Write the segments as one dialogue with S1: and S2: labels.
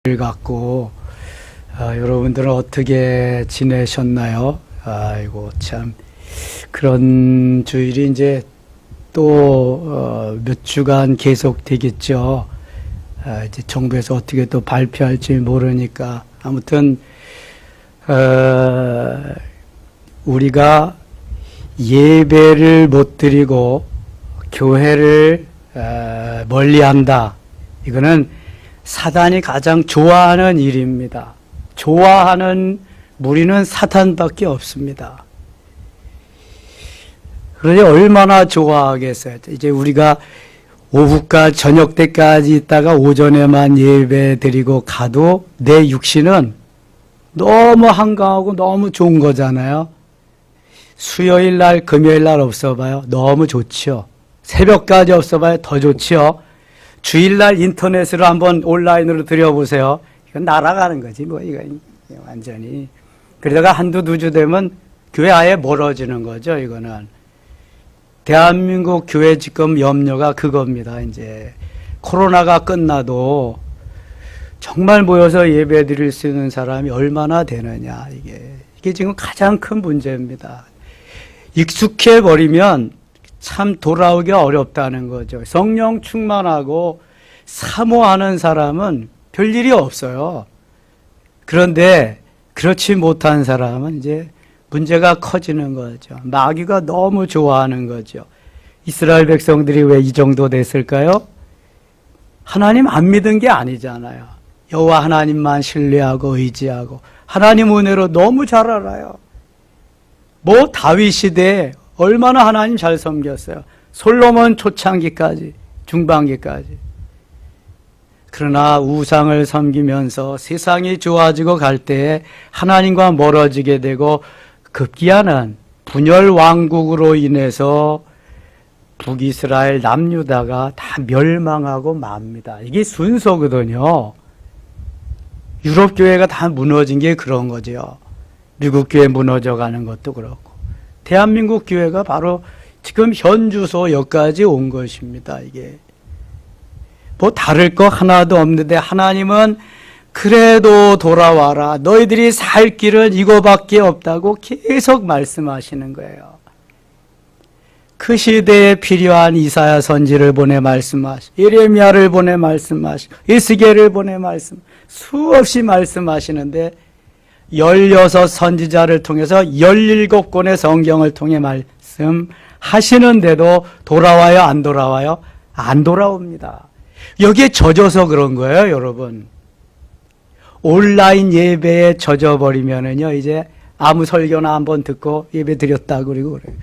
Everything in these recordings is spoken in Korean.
S1: 갖고 여러분들은 어떻게 지내셨나요? 아이고 참 그런 주일이 이제 또 몇 주간 계속 되겠죠. 이제 정부에서 어떻게 또 발표할지 모르니까 아무튼 우리가 예배를 못 드리고 교회를 멀리한다. 이거는 사단이 가장 좋아하는 일입니다. 좋아하는 무리는 사탄밖에 없습니다. 그러니 얼마나 좋아하겠어요. 이제 우리가 오후까 저녁 때까지 있다가 오전에만 예배 드리고 가도 내 육신은 너무 한가하고 너무 좋은 거잖아요. 수요일 날, 금요일 날 없어봐요. 너무 좋죠. 새벽까지 없어봐요. 더 좋죠. 주일날 인터넷으로 한번 온라인으로 들여보세요. 이건 날아가는 거지, 뭐, 이건 완전히. 그러다가 한두 두 주 되면 교회 아예 멀어지는 거죠, 이거는. 대한민국 교회 지금 염려가 그겁니다, 이제. 코로나가 끝나도 정말 모여서 예배 드릴 수 있는 사람이 얼마나 되느냐, 이게 지금 가장 큰 문제입니다. 익숙해버리면 참 돌아오기가 어렵다는 거죠. 성령 충만하고 사모하는 사람은 별일이 없어요. 그런데 그렇지 못한 사람은 이제 문제가 커지는 거죠. 마귀가 너무 좋아하는 거죠. 이스라엘 백성들이 왜 이 정도 됐을까요? 하나님 안 믿은 게 아니잖아요. 여호와 하나님만 신뢰하고 의지하고 하나님 은혜로 너무 잘 알아요. 뭐 다윗 시대에 얼마나 하나님 잘 섬겼어요. 솔로몬 초창기까지, 중반기까지. 그러나 우상을 섬기면서 세상이 좋아지고 갈 때에 하나님과 멀어지게 되고 급기야는 분열 왕국으로 인해서 북이스라엘 남유다가 다 멸망하고 맙니다. 이게 순서거든요. 유럽 교회가 다 무너진 게 그런 거죠. 미국 교회 무너져 가는 것도 그렇고. 대한민국 교회가 바로 지금 현 주소 여기까지 온 것입니다. 이게 뭐 다를 거 하나도 없는데 하나님은 그래도 돌아와라. 너희들이 살 길은 이거밖에 없다고 계속 말씀하시는 거예요. 그 시대에 필요한 이사야 선지를 보내 말씀하시고 예레미야를 보내 말씀하시고 에스겔을 보내 수없이 말씀하시는데 16 선지자를 통해서 17권의 성경을 통해 말씀하시는데도 돌아와요? 안 돌아와요? 안 돌아옵니다. 여기에 젖어서 그런 거예요, 여러분. 온라인 예배에 젖어버리면은요, 이제 아무 설교나 한번 듣고 예배 드렸다 그러고 그래요.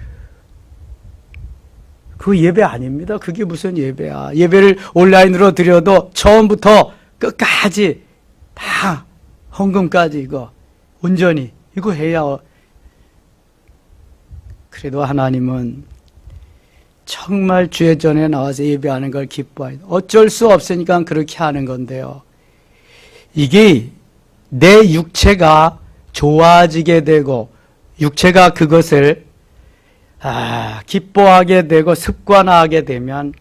S1: 그 예배 아닙니다. 그게 무슨 예배야. 예배를 온라인으로 드려도 처음부터 끝까지 다 헌금까지 이거 온전히 이거 해야. 그래도 하나님은 정말 주의 전에 나와서 예배하는 걸 기뻐해요. 어쩔 수 없으니까 그렇게 하는 건데요. 이게 내 육체가 좋아지게 되고 육체가 그것을 기뻐하게 되고 습관화하게 되면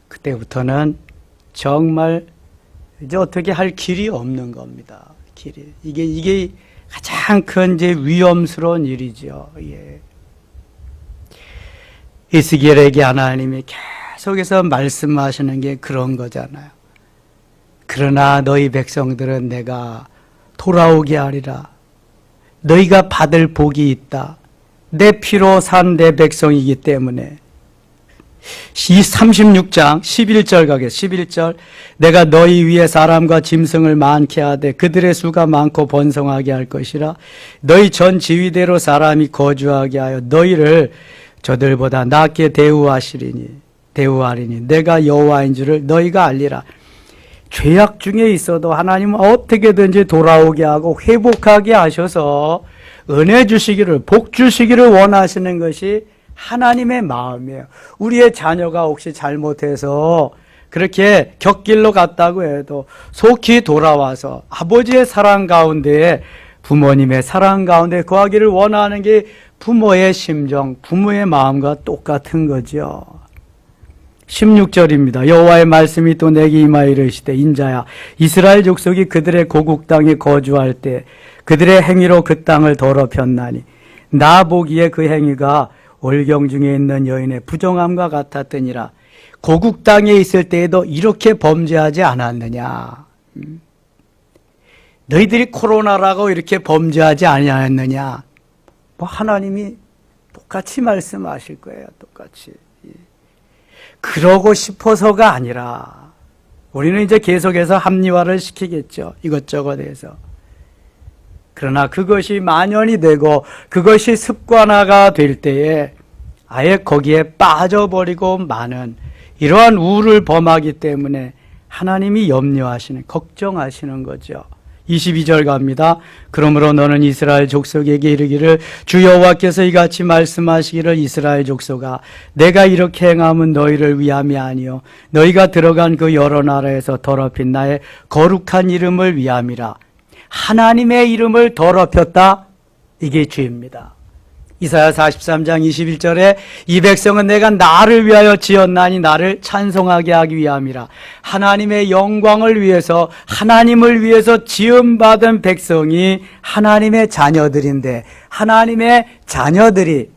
S1: 그때부터는 정말 이제 어떻게 할 길이 없는 겁니다. 이게 가장 큰 이제 위험스러운 일이죠. 예. 에스겔에게 하나님이 계속해서 말씀하시는 게 그런 거잖아요. 그러나 너희 백성들은 내가 돌아오게 하리라. 너희가 받을 복이 있다. 내 피로 산 내 백성이기 때문에. 이 36장 11절 가겠습니다. 11절 내가 너희 위에 사람과 짐승을 많게 하되 그들의 수가 많고 번성하게 할 것이라. 너희 전 지위대로 사람이 거주하게 하여 너희를 저들보다 낫게 대우하리니 내가 여호와인 줄을 너희가 알리라. 죄악 중에 있어도 하나님은 어떻게든지 돌아오게 하고 회복하게 하셔서 은혜 주시기를, 복 주시기를 원하시는 것이 하나님의 마음이에요. 우리의 자녀가 혹시 잘못해서 그렇게 곁길로 갔다고 해도 속히 돌아와서 아버지의 사랑 가운데, 부모님의 사랑 가운데 거하기를 원하는 게 부모의 심정, 부모의 마음과 똑같은 거죠. 16절입니다. 여호와의 말씀이 또 내게 임하여 이르시되 인자야 이스라엘 족속이 그들의 고국 땅에 거주할 때 그들의 행위로 그 땅을 더럽혔나니 나 보기에 그 행위가 올경 중에 있는 여인의 부정함과 같았더니라. 고국 땅에 있을 때에도 이렇게 범죄하지 않았느냐? 너희들이 코로나라고 이렇게 범죄하지 아니하였느냐? 뭐 하나님이 똑같이 말씀하실 거예요. 똑같이. 그러고 싶어서가 아니라 우리는 이제 계속해서 합리화를 시키겠죠. 이것저것 해서. 그러나 그것이 만연이 되고 그것이 습관화가 될 때에 아예 거기에 빠져버리고 마는 이러한 우를 범하기 때문에 하나님이 염려하시는, 걱정하시는 거죠. 22절 갑니다. 그러므로 너는 이스라엘 족속에게 이르기를 주 여호와께서 이같이 말씀하시기를 이스라엘 족속아 내가 이렇게 행함은 너희를 위함이 아니요 너희가 들어간 그 여러 나라에서 더럽힌 나의 거룩한 이름을 위함이라. 하나님의 이름을 더럽혔다. 이게 죄입니다. 이사야 43장 21절에 이 백성은 내가 나를 위하여 지었나니 나를 찬송하게 하기 위함이라. 하나님의 영광을 위해서 하나님을 위해서 지음받은 백성이 하나님의 자녀들인데 하나님의 자녀들이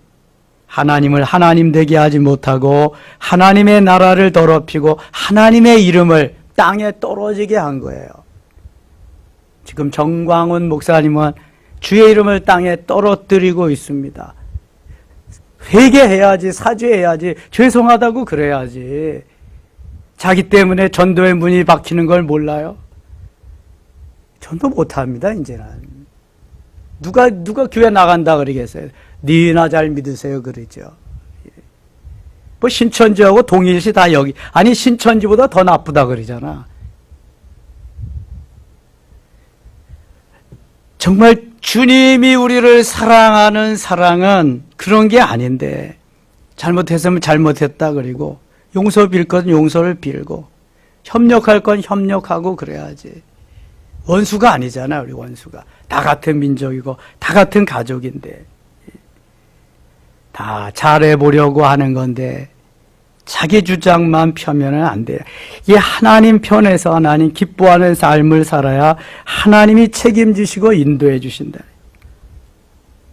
S1: 하나님을 하나님 되게 하지 못하고 하나님의 나라를 더럽히고 하나님의 이름을 땅에 떨어지게 한 거예요. 지금 정광훈 목사님은 주의 이름을 땅에 떨어뜨리고 있습니다. 회개해야지, 사죄해야지, 죄송하다고 그래야지. 자기 때문에 전도의 문이 박히는 걸 몰라요? 전도 못합니다, 이제는. 누가 교회 나간다 그러겠어요? 니나 잘 믿으세요, 그러죠. 뭐 신천지하고 동일시 다 여기, 아니 신천지보다 더 나쁘다 그러잖아. 정말 주님이 우리를 사랑하는 사랑은 그런 게 아닌데 잘못했으면 잘못했다 그리고 용서 빌 건 용서를 빌고 협력할 건 협력하고 그래야지. 원수가 아니잖아. 우리 원수가 다 같은 민족이고 다 같은 가족인데 다 잘해보려고 하는 건데 자기 주장만 펴면은 안 돼요. 이 하나님 편에서 하나님 기뻐하는 삶을 살아야 하나님이 책임지시고 인도해 주신다.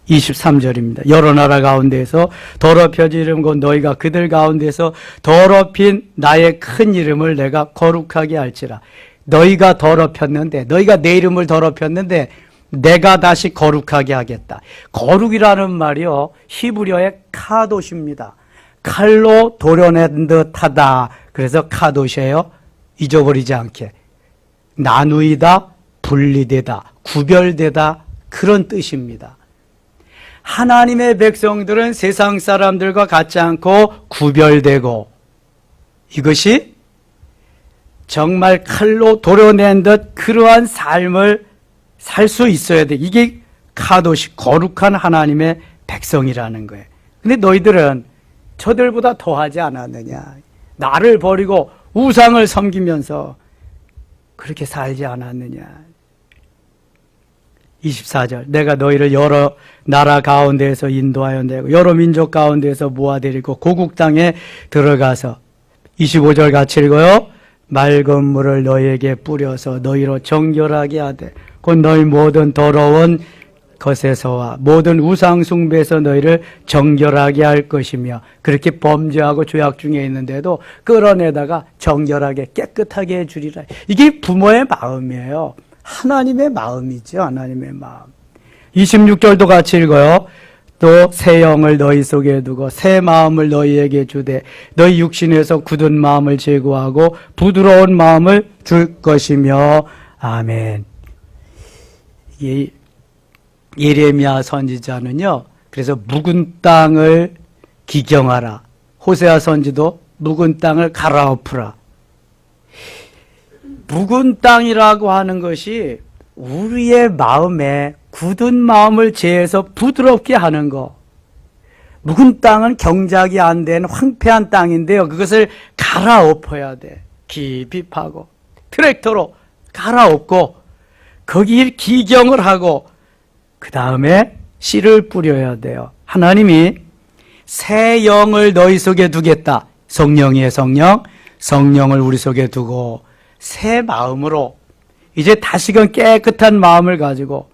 S1: 23절입니다. 여러 나라 가운데서 더럽혀진 이름 곧 너희가 그들 가운데서 더럽힌 나의 큰 이름을 내가 거룩하게 할지라. 너희가 더럽혔는데 너희가 내 이름을 더럽혔는데 내가 다시 거룩하게 하겠다. 거룩이라는 말이요 히브리어의 카도시입니다. 칼로 도려낸 듯하다. 그래서 카도시예요. 잊어버리지 않게. 나누이다, 분리되다, 구별되다 그런 뜻입니다. 하나님의 백성들은 세상 사람들과 같지 않고 구별되고 이것이 정말 칼로 도려낸 듯 그러한 삶을 살 수 있어야 돼. 이게 카도시, 거룩한 하나님의 백성이라는 거예요. 근데 너희들은 저들보다 더하지 않았느냐. 나를 버리고 우상을 섬기면서 그렇게 살지 않았느냐. 24절 내가 너희를 여러 나라 가운데에서 인도하여 내고 여러 민족 가운데에서 모아들이고 고국 땅에 들어가서 25절 같이 읽어요. 맑은 물을 너희에게 뿌려서 너희로 정결하게 하되 곧 너희 모든 더러운 것에서와 모든 우상 숭배에서 너희를 정결하게 할 것이며 그렇게 범죄하고 죄악 중에 있는데도 끌어내다가 정결하게 깨끗하게 해주리라. 이게 부모의 마음이에요. 하나님의 마음이죠. 하나님의 마음. 26절도 같이 읽어요. 또 새 영을 너희 속에 두고 새 마음을 너희에게 주되 너희 육신에서 굳은 마음을 제거하고 부드러운 마음을 줄 것이며 아멘. 이 예레미야 선지자는요. 그래서 묵은 땅을 기경하라. 호세아 선지도 묵은 땅을 갈아엎으라. 묵은 땅이라고 하는 것이 우리의 마음에 굳은 마음을 제해서 부드럽게 하는 거. 묵은 땅은 경작이 안 된 황폐한 땅인데요. 그것을 갈아엎어야 돼. 깊이 파고 트랙터로 갈아엎고 거기에 기경을 하고 그 다음에 씨를 뿌려야 돼요. 하나님이 새 영을 너희 속에 두겠다. 성령이에요, 성령. 성령을 우리 속에 두고 새 마음으로 이제 다시금 깨끗한 마음을 가지고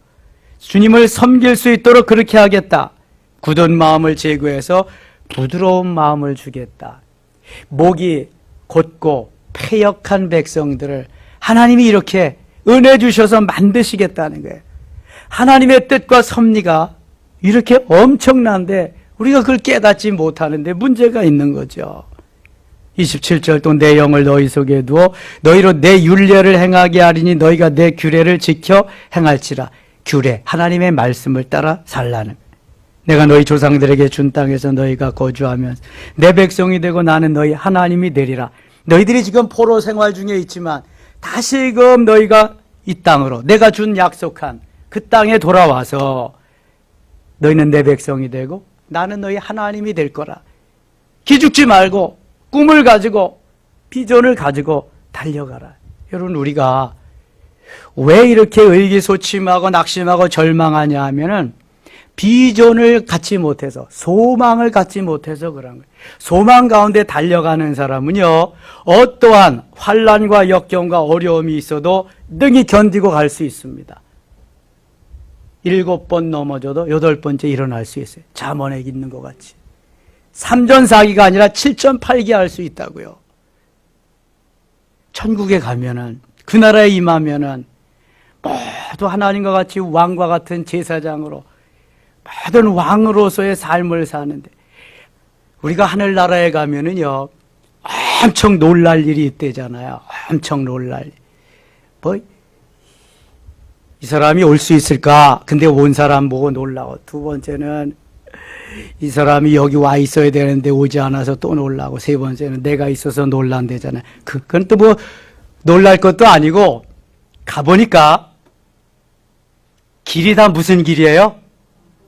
S1: 주님을 섬길 수 있도록 그렇게 하겠다. 굳은 마음을 제거해서 부드러운 마음을 주겠다. 목이 곧고 패역한 백성들을 하나님이 이렇게 은혜 주셔서 만드시겠다는 거예요. 하나님의 뜻과 섭리가 이렇게 엄청난데 우리가 그걸 깨닫지 못하는데 문제가 있는 거죠. 27절 또 내 영을 너희 속에 두어 너희로 내 율례를 행하게 하리니 너희가 내 규례를 지켜 행할지라. 규례, 하나님의 말씀을 따라 살라는, 내가 너희 조상들에게 준 땅에서 너희가 거주하면서 내 백성이 되고 나는 너희 하나님이 되리라. 너희들이 지금 포로 생활 중에 있지만 다시금 너희가 이 땅으로 내가 준 약속한 그 땅에 돌아와서 너희는 내 백성이 되고 나는 너희 하나님이 될 거라. 기죽지 말고 꿈을 가지고 비전을 가지고 달려가라. 여러분, 우리가 왜 이렇게 의기소침하고 낙심하고 절망하냐 하면은 비전을 갖지 못해서, 소망을 갖지 못해서 그런 거예요. 소망 가운데 달려가는 사람은요, 어떠한 환난과 역경과 어려움이 있어도 능히 견디고 갈 수 있습니다. 7번 넘어져도 8번째 일어날 수 있어요. 잠언에 있는 것 같이. 3전사기가 아니라 7.8기 할 수 있다고요. 천국에 가면은, 그 나라에 임하면은 모두 하나님과 같이 왕과 같은 제사장으로 모든 왕으로서의 삶을 사는데, 우리가 하늘나라에 가면은요 엄청 놀랄 일이 있대잖아요. 엄청 놀랄 일. 뭐 이 사람이 올 수 있을까? 근데 온 사람 보고 놀라고, 두 번째는 이 사람이 여기 와 있어야 되는데 오지 않아서 또 놀라고, 세 번째는 내가 있어서 놀란대잖아요. 그건 또 뭐 놀랄 것도 아니고, 가보니까 길이 다 무슨 길이에요?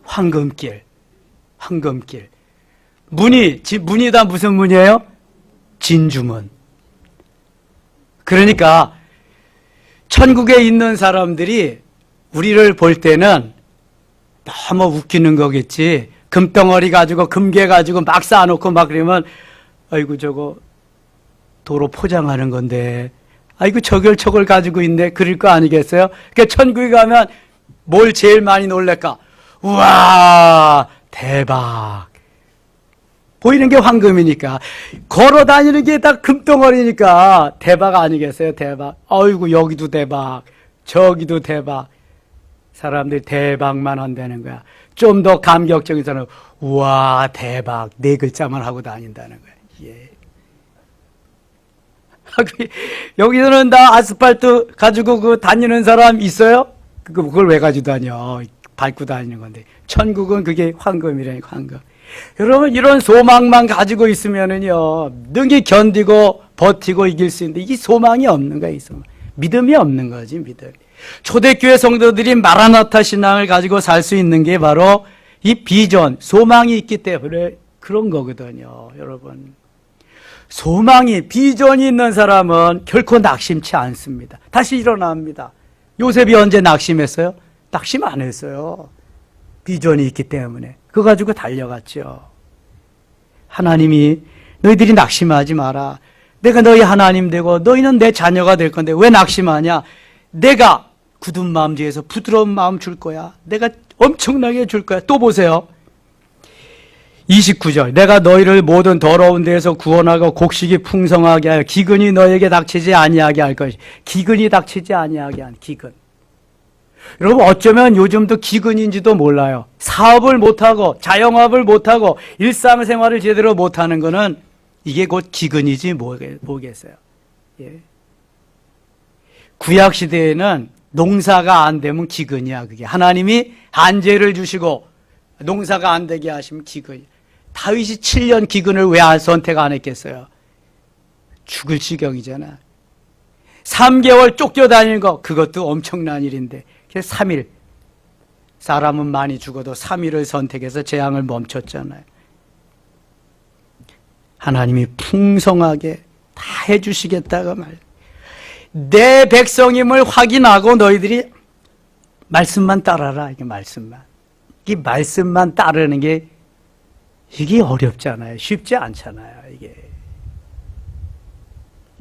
S1: 황금길. 황금길. 문이 다 무슨 문이에요? 진주문. 그러니까 천국에 있는 사람들이 우리를 볼 때는 너무 웃기는 거겠지. 금덩어리 가지고 금괴 가지고 막 쌓아놓고 막 그러면 아이고 저거 도로 포장하는 건데, 아이고 저걸 가지고 있네, 그럴 거 아니겠어요? 그러니까 천국에 가면 뭘 제일 많이 놀랄까? 우와 대박. 보이는 게 황금이니까, 걸어 다니는 게 다 금덩어리니까 대박 아니겠어요? 대박. 아이고 여기도 대박, 저기도 대박. 사람들이 대박만 한다는 거야. 좀 더 감격적인 사람은 우와 대박, 네 글자만 하고 다닌다는 거야. 예. 여기서는 다 아스팔트 가지고 그 다니는 사람 있어요? 그걸 왜 가지고 다녀? 밟고 다니는 건데. 천국은 그게 황금이라니까, 황금. 여러분, 이런 소망만 가지고 있으면은요 능히 견디고 버티고 이길 수 있는데, 이 소망이 없는 거야. 이 소망. 믿음이 없는 거지, 믿음. 초대교회 성도들이 마라나타 신앙을 가지고 살 수 있는 게 바로 이 비전, 소망이 있기 때문에 그런 거거든요. 여러분, 소망이, 비전이 있는 사람은 결코 낙심치 않습니다. 다시 일어납니다. 요셉이 언제 낙심했어요? 낙심 안 했어요. 비전이 있기 때문에 그거 가지고 달려갔죠. 하나님이 너희들이 낙심하지 마라, 내가 너희 하나님 되고 너희는 내 자녀가 될 건데 왜 낙심하냐? 내가 굳은 마음 뒤에서 부드러운 마음 줄 거야. 내가 엄청나게 줄 거야. 또 보세요. 29절. 내가 너희를 모든 더러운 데에서 구원하고 곡식이 풍성하게 하여 기근이 너에게 닥치지 아니하게 할 것이. 기근이 닥치지 아니하게 한 기근. 여러분, 어쩌면 요즘도 기근인지도 몰라요. 사업을 못하고 자영업을 못하고 일상생활을 제대로 못하는 거는 이게 곧 기근이지 뭐겠어요. 예. 구약시대에는 농사가 안 되면 기근이야. 그게 하나님이 한재를 주시고 농사가 안 되게 하시면 기근이야. 다윗이 7년 기근을 왜 선택 안 했겠어요? 죽을 지경이잖아. 3개월 쫓겨다니는 거, 그것도 엄청난 일인데 3일, 사람은 많이 죽어도 3일을 선택해서 재앙을 멈췄잖아요. 하나님이 풍성하게 다 해주시겠다고 말. 내 백성임을 확인하고 너희들이 말씀만 따라라. 이게 말씀만. 이 말씀만 따르는 게 이게 어렵잖아요. 쉽지 않잖아요. 이게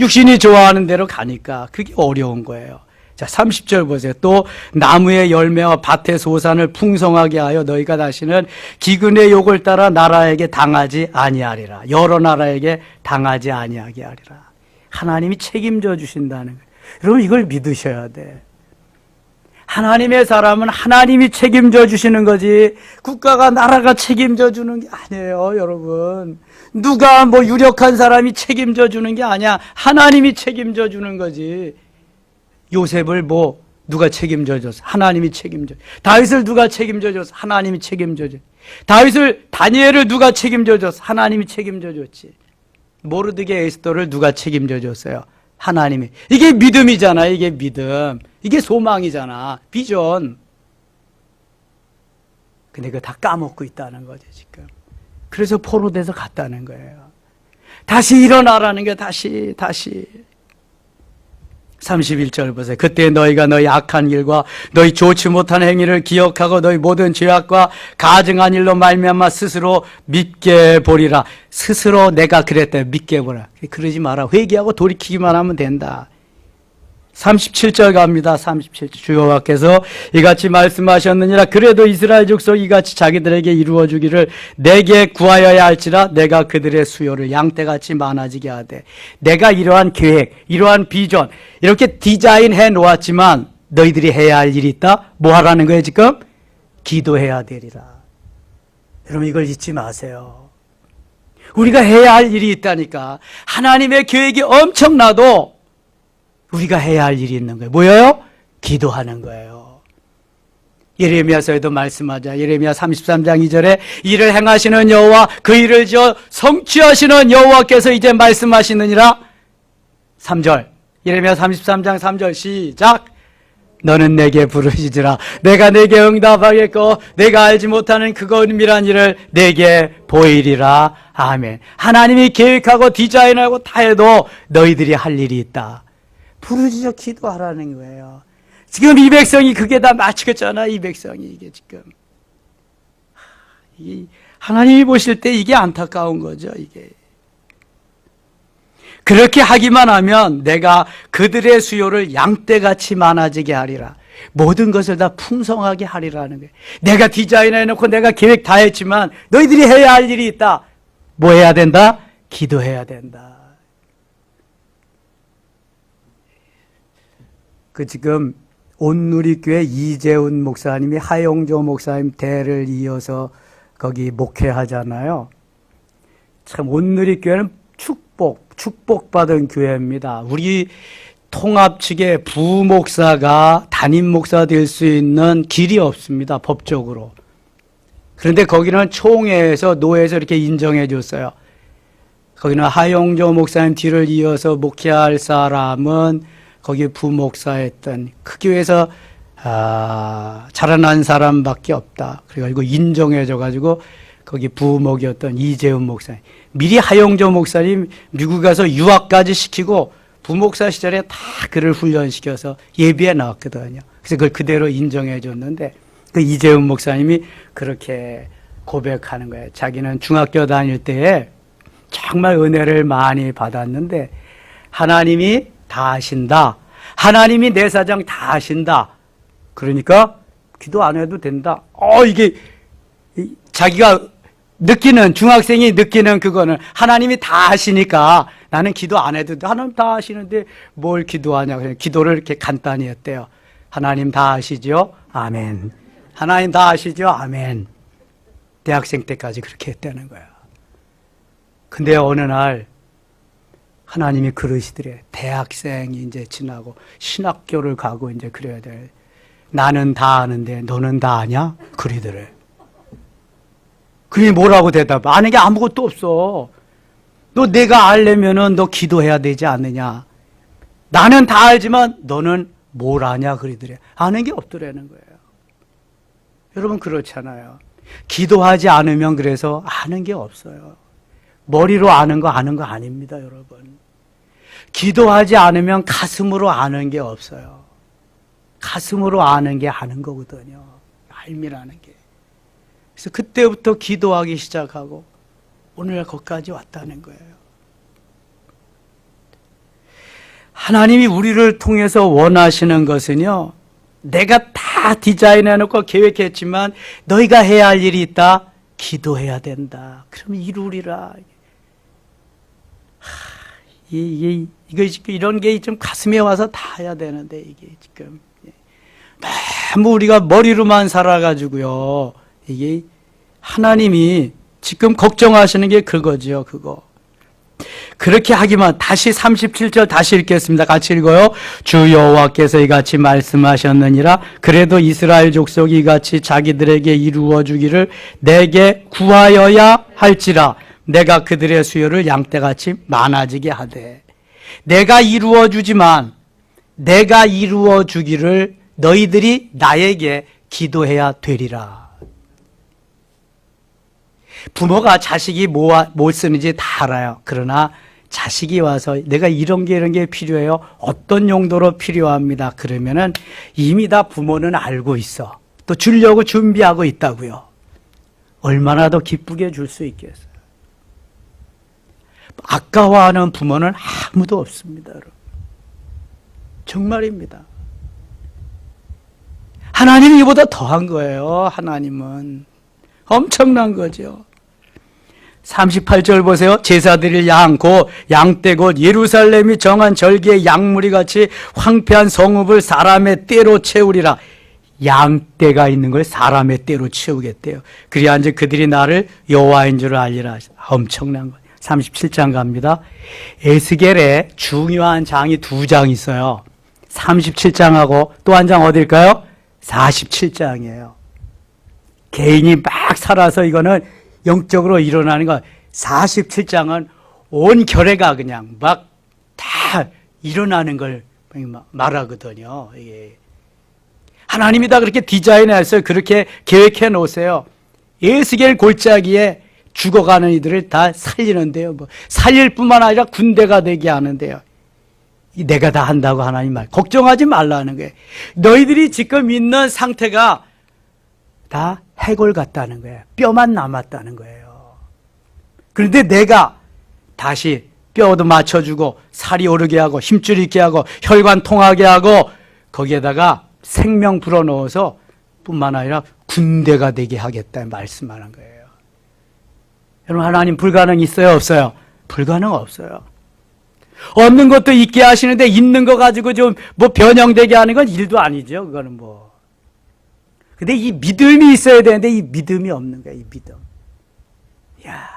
S1: 육신이 좋아하는 대로 가니까 그게 어려운 거예요. 자, 30절 보세요. 또 나무의 열매와 밭의 소산을 풍성하게 하여 너희가 다시는 기근의 욕을 따라 나라에게 당하지 아니하리라. 여러 나라에게 당하지 아니하게 하리라. 하나님이 책임져 주신다는 거예요. 여러분 이걸 믿으셔야 돼. 하나님의 사람은 하나님이 책임져 주시는 거지 국가가 나라가 책임져 주는 게 아니에요, 여러분. 누가 뭐 유력한 사람이 책임져 주는 게 아니야. 하나님이 책임져 주는 거지. 요셉을 뭐 누가 책임져 줬어? 하나님이 책임져. 다윗을 누가 책임져 줬어? 하나님이 책임져 줬. 다니엘을 누가 책임져 줬어? 하나님이 책임져 줬지. 모르드게 에스더를 누가 책임져 줬어요? 하나님이. 이게 믿음이잖아. 이게 믿음. 이게 소망이잖아. 비전. 근데 그거 다 까먹고 있다는 거죠, 지금. 그래서 포로돼서 갔다는 거예요. 다시 일어나라는 게 다시. 31절 보세요. 그때 너희가 너희 악한 길과 너희 좋지 못한 행위를 기억하고 너희 모든 죄악과 가증한 일로 말미암아 스스로 믿게 보리라. 스스로 내가 그랬다. 믿게 보라. 그러지 마라. 회개하고 돌이키기만 하면 된다. 37절 갑니다. 37절. 주여와께서 이같이 말씀하셨느니라. 그래도 이스라엘 족속 이같이 자기들에게 이루어 주기를 내게 구하여야 할지라. 내가 그들의 수요를 양떼같이 많아지게 하되 내가 이러한 계획, 이러한 비전 이렇게 디자인해 놓았지만 너희들이 해야 할 일이 있다. 뭐 하라는 거예요 지금? 기도해야 되리라. 여러분 이걸 잊지 마세요. 우리가 해야 할 일이 있다니까. 하나님의 계획이 엄청나도 우리가 해야 할 일이 있는 거예요. 뭐예요? 기도하는 거예요. 예레미야서에도 말씀하자. 예레미야 33장 2절에 이를 행하시는 여호와 그 일을 지어 성취하시는 여호와께서 이제 말씀하시느니라. 3절. 예레미야 33장 3절 시작. 너는 내게 부르시지라. 내가 내게 응답하겠고 내가 알지 못하는 그거 은밀한 일을 내게 보이리라. 아멘. 하나님이 계획하고 디자인하고 다 해도 너희들이 할 일이 있다. 부르짖어 기도하라는 거예요. 지금 이 백성이 그게 다 마치겠잖아. 이 백성이 이게 지금 하나님이 보실 때 이게 안타까운 거죠. 이게 그렇게 하기만 하면 내가 그들의 수요를 양떼같이 많아지게 하리라. 모든 것을 다 풍성하게 하리라는 거예요. 내가 디자인해놓고 내가 계획 다 했지만 너희들이 해야 할 일이 있다. 뭐 해야 된다? 기도해야 된다. 지금 온누리교회 이재훈 목사님이 하용조 목사님 대를 이어서 거기 목회하잖아요. 참 온누리교회는 축복받은 교회입니다. 우리 통합 측의 부목사가 담임 목사 될 수 있는 길이 없습니다. 법적으로. 그런데 거기는 총회에서 노회에서 이렇게 인정해 줬어요. 거기는 하용조 목사님 뒤를 이어서 목회할 사람은 거기 부목사했던 그 교회에서 자라난 사람밖에 없다. 그래가지고 인정해줘가지고 거기 부목이었던 이재훈 목사님. 미리 하용조 목사님 미국 가서 유학까지 시키고 부목사 시절에 다 그를 훈련시켜서 예비에 나왔거든요. 그래서 그걸 그대로 인정해줬는데 그 이재훈 목사님이 그렇게 고백하는 거예요. 자기는 중학교 다닐 때에 정말 은혜를 많이 받았는데 하나님이 다 하신다. 하나님이 내 사정 다 하신다. 그러니까 기도 안 해도 된다. 이게 자기가 느끼는 중학생이 느끼는 그거는 하나님이 다 하시니까 나는 기도 안 해도 돼. 하나님 다 하시는데 뭘 기도하냐. 그냥 기도를 이렇게 간단히 했대요. 하나님 다 하시죠? 아멘. 하나님 다 하시죠? 아멘. 대학생 때까지 그렇게 했다는 거야. 근데 어느 날 하나님이 그러시더래. 대학생이 이제 지나고 신학교를 가고 이제 그래야 돼. 나는 다 아는데 너는 다 아냐? 그러더래. 그게 뭐라고 대답해? 아는 게 아무것도 없어. 너 내가 알려면은 너 기도해야 되지 않느냐? 나는 다 알지만 너는 뭘 아냐? 그러더래. 아는 게 없더라는 거예요. 여러분 그렇잖아요. 기도하지 않으면 그래서 아는 게 없어요. 머리로 아는 거 아닙니다, 여러분. 기도하지 않으면 가슴으로 아는 게 없어요. 가슴으로 아는 게 아는 거거든요. 알미라는 게. 그래서 그때부터 기도하기 시작하고 오늘 거기까지 왔다는 거예요. 하나님이 우리를 통해서 원하시는 것은요, 내가 다 디자인해놓고 계획했지만 너희가 해야 할 일이 있다. 기도해야 된다. 그러면 이루리라. 이런 게 좀 가슴에 와서 닿아야 되는데, 이게 지금. 너무 우리가 머리로만 살아가지고요. 이게 하나님이 지금 걱정하시는 게 그거죠, 그거. 그렇게 하기만, 다시 37절 다시 읽겠습니다. 같이 읽어요. 주 여호와께서 이같이 말씀하셨느니라. 그래도 이스라엘 족속이 이같이 자기들에게 이루어 주기를 내게 구하여야 할지라. 내가 그들의 수요를 양떼같이 많아지게 하되. 내가 이루어 주지만 내가 이루어 주기를 너희들이 나에게 기도해야 되리라. 부모가 자식이 뭐 쓰는지 다 알아요. 그러나 자식이 와서 내가 이런 게 필요해요. 어떤 용도로 필요합니다. 그러면은 이미 다 부모는 알고 있어. 또 주려고 준비하고 있다고요. 얼마나 더 기쁘게 줄 수 있겠어요. 아까워하는 부모는 아무도 없습니다. 여러분. 정말입니다. 하나님이 이보다 더한 거예요. 하나님은 엄청난 거죠. 38절 보세요. 제사 드릴 양 곧 양떼 곧 예루살렘이 정한 절기의 양무리 같이 황폐한 성읍을 사람의 떼로 채우리라. 양떼가 있는 걸 사람의 떼로 채우겠대요. 그래야 이제 그들이 나를 여호와인 줄 알리라. 엄청난 거예요. 37장 갑니다. 에스겔에 중요한 장이 2장 있어요. 37장하고 또 한 장 어딜까요? 47장이에요. 개인이 막 살아서 이거는 영적으로 일어나는 거. 47장은 온 결례가 그냥 막 다 일어나는 걸 말하거든요. 이게. 하나님이 다 그렇게 디자인했어요. 그렇게 계획해 놓으세요. 에스겔 골짜기에 죽어가는 이들을 다 살리는데요. 뭐 살릴 뿐만 아니라 군대가 되게 하는데요. 내가 다 한다고 하나님 말. 걱정하지 말라는 거예요. 너희들이 지금 있는 상태가 다 해골 같다는 거예요. 뼈만 남았다는 거예요. 그런데 내가 다시 뼈도 맞춰주고 살이 오르게 하고 힘줄 있게 하고 혈관 통하게 하고 거기에다가 생명 불어넣어서 뿐만 아니라 군대가 되게 하겠다 말씀하는 거예요. 여러분, 하나님 불가능 있어요? 없어요? 불가능 없어요. 없는 것도 있게 하시는데 있는 거 가지고 좀 뭐 변형되게 하는 건 일도 아니죠. 그거는 뭐. 근데 이 믿음이 있어야 되는데 이 믿음이 없는 거야, 이 믿음. 야,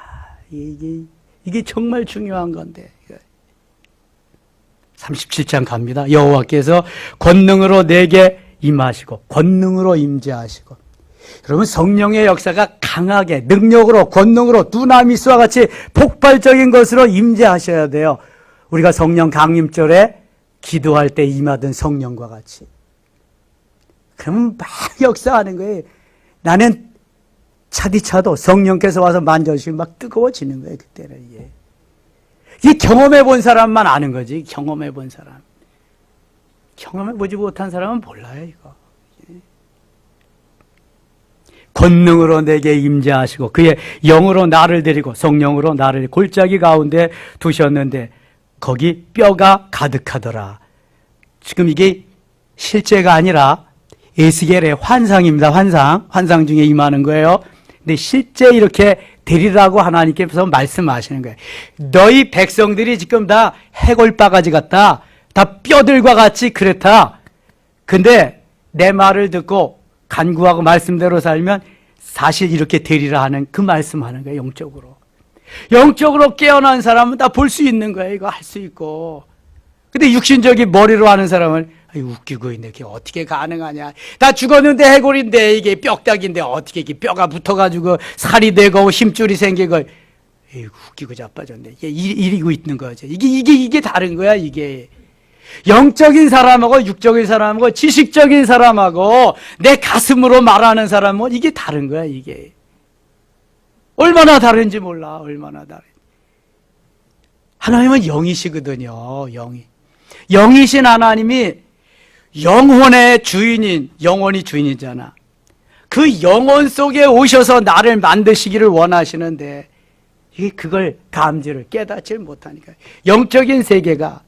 S1: 이게 정말 중요한 건데. 37장 갑니다. 여호와께서 권능으로 내게 임하시고 권능으로 임재하시고. 여러분, 성령의 역사가 강하게 능력으로 권능으로 두나미스와 같이 폭발적인 것으로 임재하셔야 돼요. 우리가 성령 강림절에 기도할 때 임하던 성령과 같이. 그러면 막 역사하는 거예요. 나는 차디차도 성령께서 와서 만져주시면 막 뜨거워지는 거예요. 그때는. 이게 경험해 본 사람만 아는 거지. 경험해 본 사람. 경험해 보지 못한 사람은 몰라요, 이거. 권능으로 내게 임재하시고 그의 영으로 나를 데리고 성령으로 나를 골짜기 가운데 두셨는데 거기 뼈가 가득하더라. 지금 이게 실제가 아니라 에스겔의 환상입니다. 환상 중에 임하는 거예요. 근데 실제 이렇게 되리라고 하나님께서 말씀하시는 거예요. 너희 백성들이 지금 다 해골바가지 같다. 다 뼈들과 같이 그렇다. 근데 내 말을 듣고 간구하고 말씀대로 살면 사실 이렇게 되리라 하는 그 말씀하는 거예요. 영적으로. 영적으로 깨어난 사람은 다 볼 수 있는 거예요. 이거 할 수 있고. 근데 육신적인 머리로 하는 사람은 웃기고 있네. 그게 어떻게 가능하냐. 다 죽었는데 해골인데 이게 뼈딱인데 어떻게 이게 뼈가 붙어가지고 살이 되고 힘줄이 생기고 웃기고 자빠졌네. 이게 이리고 있는 거죠. 이게 다른 거야. 이게. 영적인 사람하고 육적인 사람하고 지식적인 사람하고 내 가슴으로 말하는 사람은 이게 다른 거야. 이게. 얼마나 다른지 몰라. 얼마나 다른지. 하나님은 영이시거든요. 영이신 하나님이 영혼의 주인인, 영혼이 주인이잖아. 그 영혼 속에 오셔서 나를 만드시기를 원하시는데 이게 그걸 감지를 깨닫지 못하니까 영적인 세계가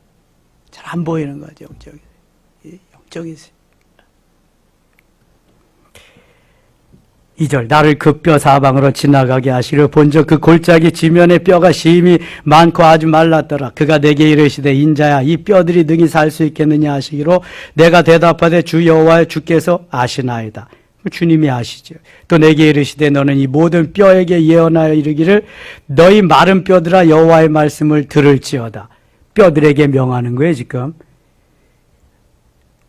S1: 잘 안 보이는 거죠, 영적이. 영적이. 2절 나를 그 뼈 사방으로 지나가게 하시려 본적 그 골짜기 지면에 뼈가 심히 많고 아주 말랐더라. 그가 내게 이르시되 인자야 이 뼈들이 능히 살 수 있겠느냐 하시기로 내가 대답하되 주 여호와여 주께서 아시나이다. 주님이 아시죠. 또 내게 이르시되 너는 이 모든 뼈에게 예언하여 이르기를 너희 마른 뼈들아 여호와의 말씀을 들을지어다. 뼈들에게 명하는 거예요 지금.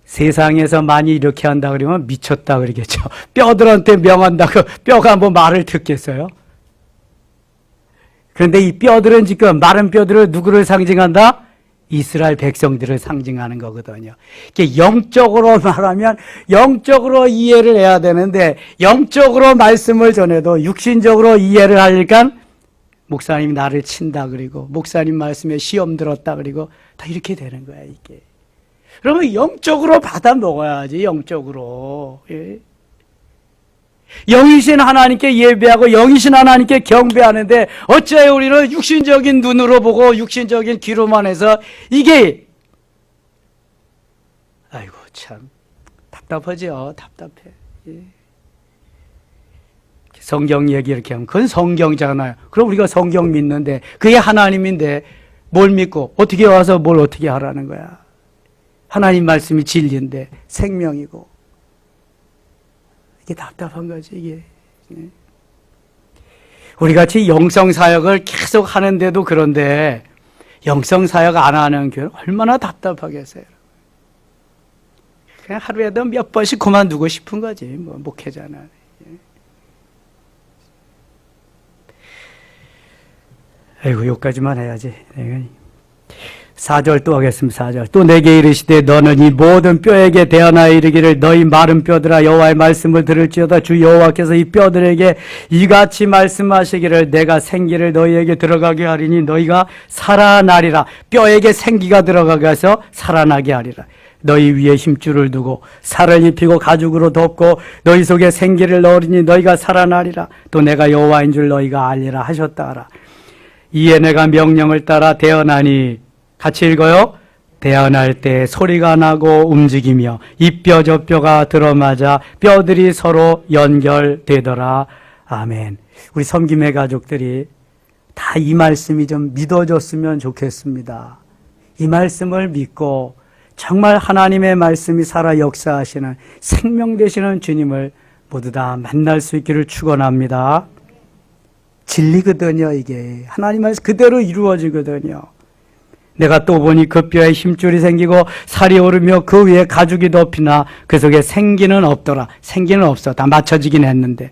S1: 세상에서 많이 이렇게 한다 그러면 미쳤다 그러겠죠. 뼈들한테 명한다고 뼈가 뭐 말을 듣겠어요? 그런데 이 뼈들은 지금 마른 뼈들은 누구를 상징한다? 이스라엘 백성들을 상징하는 거거든요. 이게 영적으로 말하면 영적으로 이해를 해야 되는데 영적으로 말씀을 전해도 육신적으로 이해를 하니까 목사님 나를 친다 그리고 목사님 말씀에 시험 들었다 그리고 다 이렇게 되는 거야 이게. 그러면 영적으로 받아 먹어야지, 영적으로. 예. 영이신 하나님께 예배하고 영이신 하나님께 경배하는데 어째 우리는 육신적인 눈으로 보고 육신적인 귀로만 해서 이게 아이고 참 답답하죠. 답답해. 예. 성경 얘기 이렇게 하면 그건 성경잖아요. 그럼 우리가 성경 믿는데 그게 하나님인데 뭘 믿고 어떻게 와서 뭘 어떻게 하라는 거야. 하나님 말씀이 진리인데 생명이고 이게 답답한 거지 이게. 우리같이 영성사역을 계속 하는데도 그런데 영성사역 안 하는 교회는 얼마나 답답하겠어요. 그냥 하루에도 몇 번씩 그만두고 싶은 거지 뭐 목회자는. 아이고 여기까지만 해야지. 4절 또 하겠습니다. 4절 또 내게 이르시되 너는 이 모든 뼈에게 대언하여 이르기를 너희 마른 뼈들아 여호와의 말씀을 들을지어다. 주 여호와께서 이 뼈들에게 이같이 말씀하시기를 내가 생기를 너희에게 들어가게 하리니 너희가 살아나리라. 뼈에게 생기가 들어가게 해서 살아나게 하리라. 너희 위에 힘줄을 두고 살을 입히고 가죽으로 덮고 너희 속에 생기를 넣으리니 너희가 살아나리라. 또 내가 여호와인 줄 너희가 알리라 하셨다 하라. 이에 내가 명령을 따라 대언하니 같이 읽어요. 대언할 때 소리가 나고 움직이며 이 뼈 저 뼈가 들어맞아 뼈들이 서로 연결되더라. 아멘. 우리 섬김의 가족들이 다 이 말씀이 좀 믿어졌으면 좋겠습니다. 이 말씀을 믿고 정말 하나님의 말씀이 살아 역사하시는 생명 되시는 주님을 모두 다 만날 수 있기를 축원합니다. 진리거든요 이게. 하나님 말씀 그대로 이루어지거든요. 내가 또 보니 그 뼈에 힘줄이 생기고 살이 오르며 그 위에 가죽이 덮이나 그 속에 생기는 없더라. 생기는 없어. 다 맞춰지긴 했는데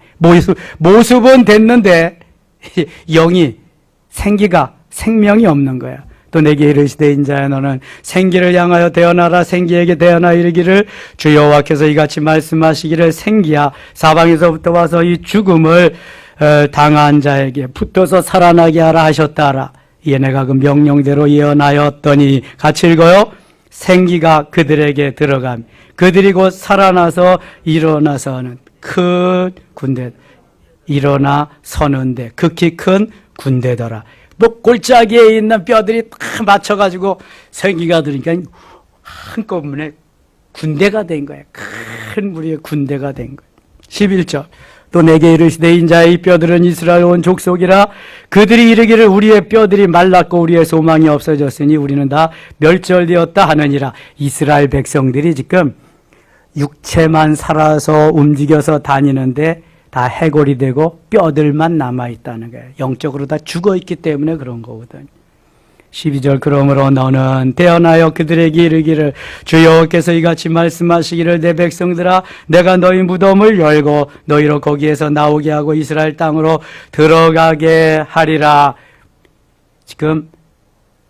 S1: 모습은 됐는데 영이 생기가 생명이 없는 거야. 또 내게 이르시되 인자야 너는 생기를 향하여 대언하라. 생기에게 대언하여 이르기를 주 여호와께서 이같이 말씀하시기를 생기야 사방에서부터 와서 이 죽음을 당한 자에게 붙어서 살아나게 하라 하셨다 하라. 이에 내가 그 명령대로 예언하였더니 같이 읽어요. 생기가 그들에게 들어감 그들이 곧 살아나서 일어나서는 큰 군대 일어나 서는데 극히 큰 군대더라. 뭐 골짜기에 있는 뼈들이 다 맞춰가지고 생기가 들으니까 한꺼번에 군대가 된 거야. 큰 무리의 군대가 된 거야. 11절 또 내게 이르시되 인자의 이 뼈들은 이스라엘 온 족속이라. 그들이 이르기를 우리의 뼈들이 말랐고 우리의 소망이 없어졌으니 우리는 다 멸절되었다 하느니라. 이스라엘 백성들이 지금 육체만 살아서 움직여서 다니는데 다 해골이 되고 뼈들만 남아있다는 거예요. 영적으로 다 죽어있기 때문에 그런 거거든요. 12절 그러므로 너는 대언하여 그들에게 이르기를 주 여호와께서 이같이 말씀하시기를 내 백성들아 내가 너희 무덤을 열고 너희로 거기에서 나오게 하고 이스라엘 땅으로 들어가게 하리라. 지금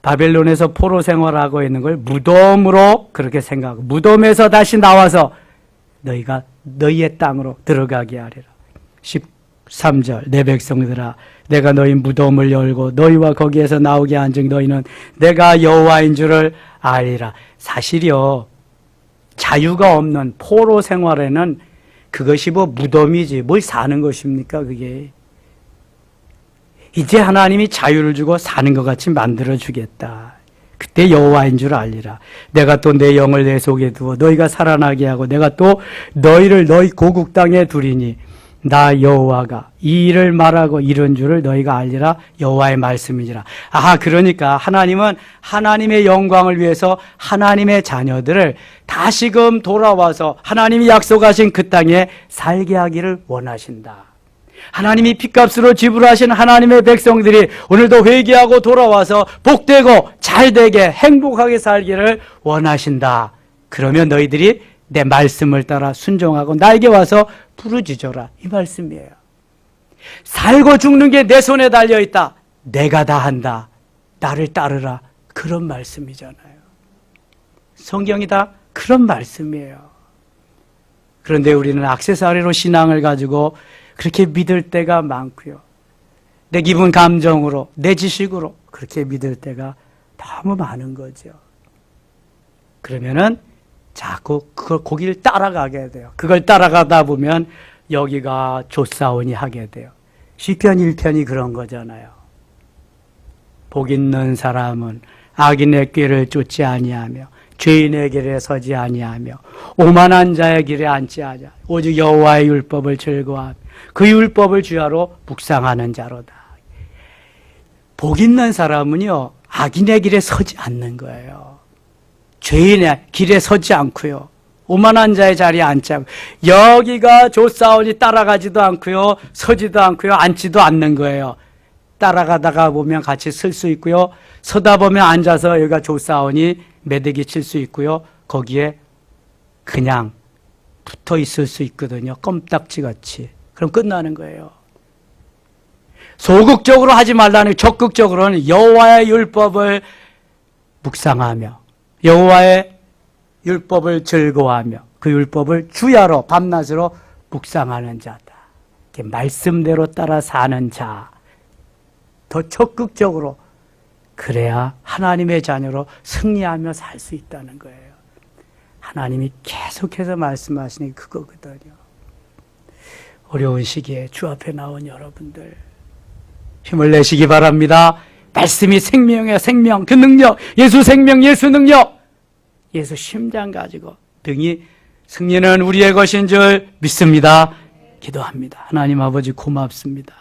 S1: 바벨론에서 포로 생활하고 있는 걸 무덤으로 그렇게 생각하고 무덤에서 다시 나와서 너희가 너희의 땅으로 들어가게 하리라. 13절 내 백성들아 내가 너희 무덤을 열고 너희와 거기에서 나오게 한즉 너희는 내가 여호와인 줄을 알리라. 사실이요 자유가 없는 포로 생활에는 그것이 뭐 무덤이지 뭘 사는 것입니까 그게. 이제 하나님이 자유를 주고 사는 것 같이 만들어 주겠다. 그때 여호와인 줄 알리라. 내가 또 내 영을 내 속에 두어 너희가 살아나게 하고 내가 또 너희를 너희 고국 땅에 두리니 나 여호와가 이 일을 말하고 이런 줄을 너희가 알리라. 여호와의 말씀이니라. 그러니까 하나님은 하나님의 영광을 위해서 하나님의 자녀들을 다시금 돌아와서 하나님이 약속하신 그 땅에 살게 하기를 원하신다. 하나님이 핏값으로 지불하신 하나님의 백성들이 오늘도 회개하고 돌아와서 복되고 잘되게 행복하게 살기를 원하신다. 그러면 너희들이 내 말씀을 따라 순종하고 나에게 와서 부르짖어라. 이 말씀이에요. 살고 죽는 게 내 손에 달려있다. 내가 다 한다. 나를 따르라. 그런 말씀이잖아요. 성경이 다 그런 말씀이에요. 그런데 우리는 액세서리로 신앙을 가지고 그렇게 믿을 때가 많고요. 내 기분 감정으로, 내 지식으로 그렇게 믿을 때가 너무 많은 거죠. 그러면은 자꾸 그걸 거기를 따라가게 돼요. 그걸 따라가다 보면 여기가 조사오니 하게 돼요. 시편 1편이 그런 거잖아요. 복 있는 사람은 악인의 꾀를 쫓지 아니하며 죄인의 길에 서지 아니하며 오만한 자의 길에 앉지 않아 오직 여호와의 율법을 즐거워하며 그 율법을 주야로 묵상하는 자로다. 복 있는 사람은요, 악인의 길에 서지 않는 거예요. 죄인의 길에 서지 않고요. 오만한 자의 자리에 앉지 않고 여기가 조사오니 따라가지도 않고요. 서지도 않고요. 앉지도 않는 거예요. 따라가다가 보면 같이 쓸 수 있고요. 서다 보면 앉아서 여기가 조사오니 매대기 칠 수 있고요. 거기에 그냥 붙어 있을 수 있거든요. 껌딱지 같이. 그럼 끝나는 거예요. 소극적으로 하지 말라는 적극적으로는 여호와의 율법을 묵상하며 여호와의 율법을 즐거워하며 그 율법을 주야로 밤낮으로 묵상하는 자다. 이렇게 말씀대로 따라 사는 자. 더 적극적으로 그래야 하나님의 자녀로 승리하며 살 수 있다는 거예요. 하나님이 계속해서 말씀하시는 게 그거거든요. 어려운 시기에 주 앞에 나온 여러분들 힘을 내시기 바랍니다. 말씀이 생명이에요. 생명, 그 능력, 예수 생명, 예수 능력, 예수 심장 가지고 등이 승리는 우리의 것인 줄 믿습니다. 기도합니다. 하나님 아버지 고맙습니다.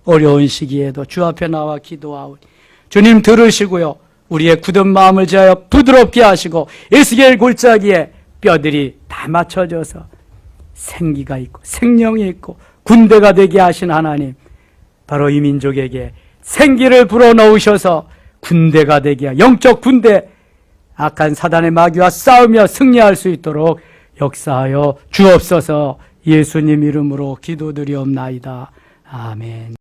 S1: 어려운 시기에도 주 앞에 나와 기도하오니 주님 들으시고요. 우리의 굳은 마음을 지하여 부드럽게 하시고 에스겔 골짜기에 뼈들이 다 맞춰져서 생기가 있고 생명이 있고 군대가 되게 하신 하나님, 바로 이 민족에게 생기를 불어넣으셔서 군대가 되게 하여 영적 군대, 악한 사단의 마귀와 싸우며 승리할 수 있도록 역사하여 주옵소서. 예수님 이름으로 기도드리옵나이다. 아멘.